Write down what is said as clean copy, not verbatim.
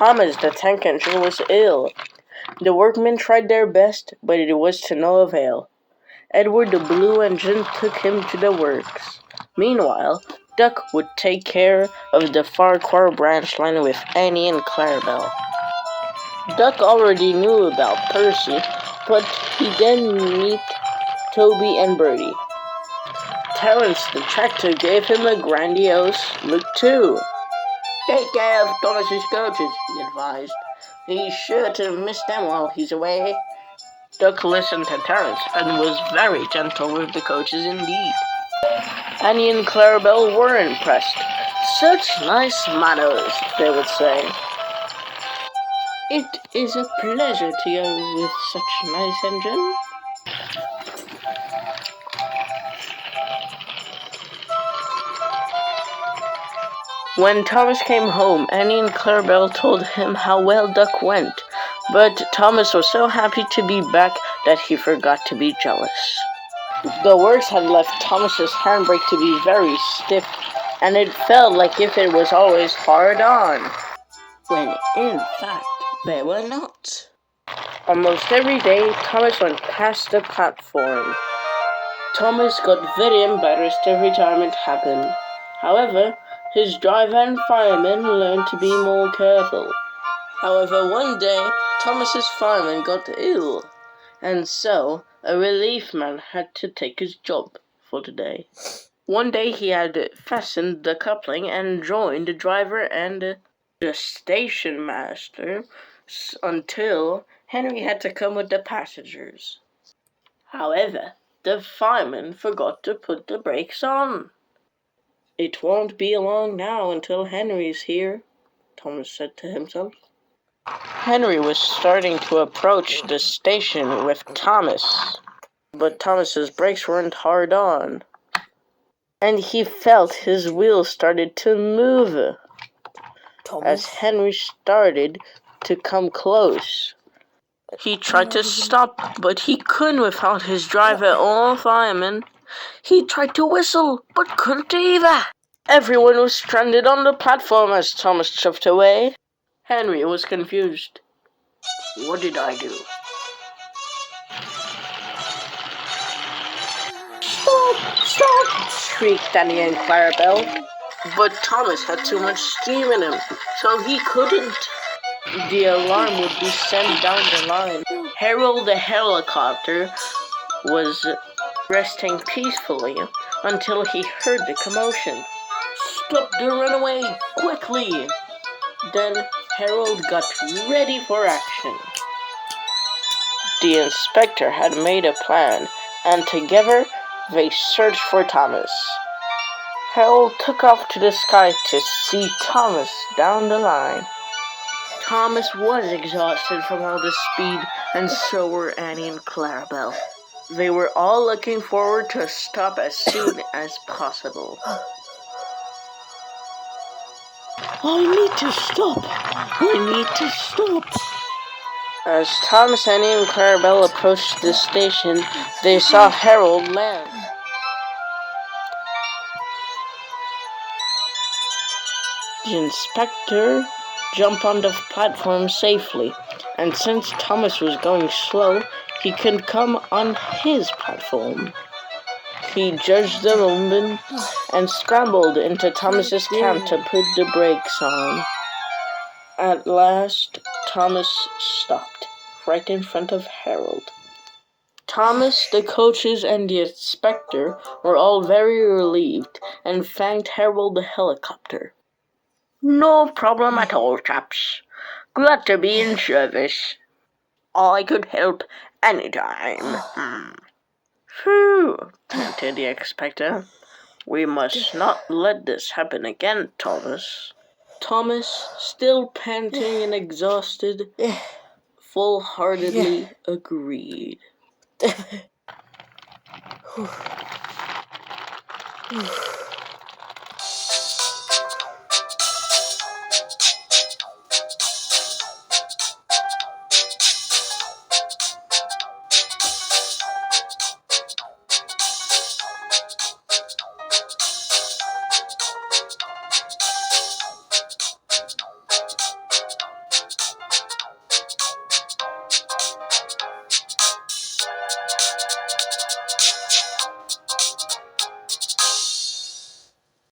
Thomas, the tank engine, was ill. The workmen tried their best, but it was to no avail. Edward, the blue engine, took him to the works. Meanwhile, Duck would take care of the Farquhar branch line with Annie and Clarabelle. Duck already knew about Percy, but he didn't meet Toby and Bertie. Terence the tractor gave him a grandiose look too. "Take care of Thomas's coaches," he advised. "He's sure to miss them while he's away." Duck listened to Terence and was very gentle with the coaches indeed. Annie and Clarabelle were impressed. "Such nice manners," they would say. "It is a pleasure to go with such a nice engine." When Thomas came home, Annie and Clarabelle told him how well Duck went, but Thomas was so happy to be back that he forgot to be jealous. The works had left Thomas's handbrake to be very stiff, and it felt like if it was always hard on, when in fact they were not. Almost every day, Thomas went past the platform. Thomas got very embarrassed every time it happened. However, his driver and fireman learned to be more careful. However, one day, Thomas's fireman got ill, and so a relief man had to take his job for the day. One day he had fastened the coupling and joined the driver and the station master until Henry had to come with the passengers. However, the fireman forgot to put the brakes on. "It won't be long now until Henry's here," Thomas said to himself. Henry was starting to approach the station with Thomas, but Thomas's brakes weren't hard on, and he felt his wheels started to move. As Henry started to come close, he tried to stop, but he couldn't without his driver or fireman. He tried to whistle, but couldn't either. Everyone was stranded on the platform as Thomas chuffed away. Henry was confused. "What did I do?" "Stop!" shrieked Annie and Clarabelle. But Thomas had too much steam in him, so he couldn't. The alarm would be sent down the line. Harold the helicopter was resting peacefully until he heard the commotion. "Stop the runaway, quickly!" Then Harold got ready for action. The inspector had made a plan, and together they searched for Thomas. Harold took off to the sky to see Thomas down the line. Thomas was exhausted from all the speed, and so were Annie and Clarabelle. They were all looking forward to a stop as soon as possible. "I need to stop. As Thomas, Annie, and Clarabelle approached the station, they saw Harold land. The inspector jumped on the platform safely, and since Thomas was going slow, he could come on his platform. He judged the moment and scrambled into Thomas's cab to put the brakes on. At last, Thomas stopped, right in front of Harold. Thomas, the coaches, and the inspector were all very relieved and thanked Harold the helicopter. "No problem at all, chaps. Glad to be in service. I could help any time." "Phew," panted the inspector. "We must not let this happen again, Thomas." Thomas, still panting and exhausted, full-heartedly agreed.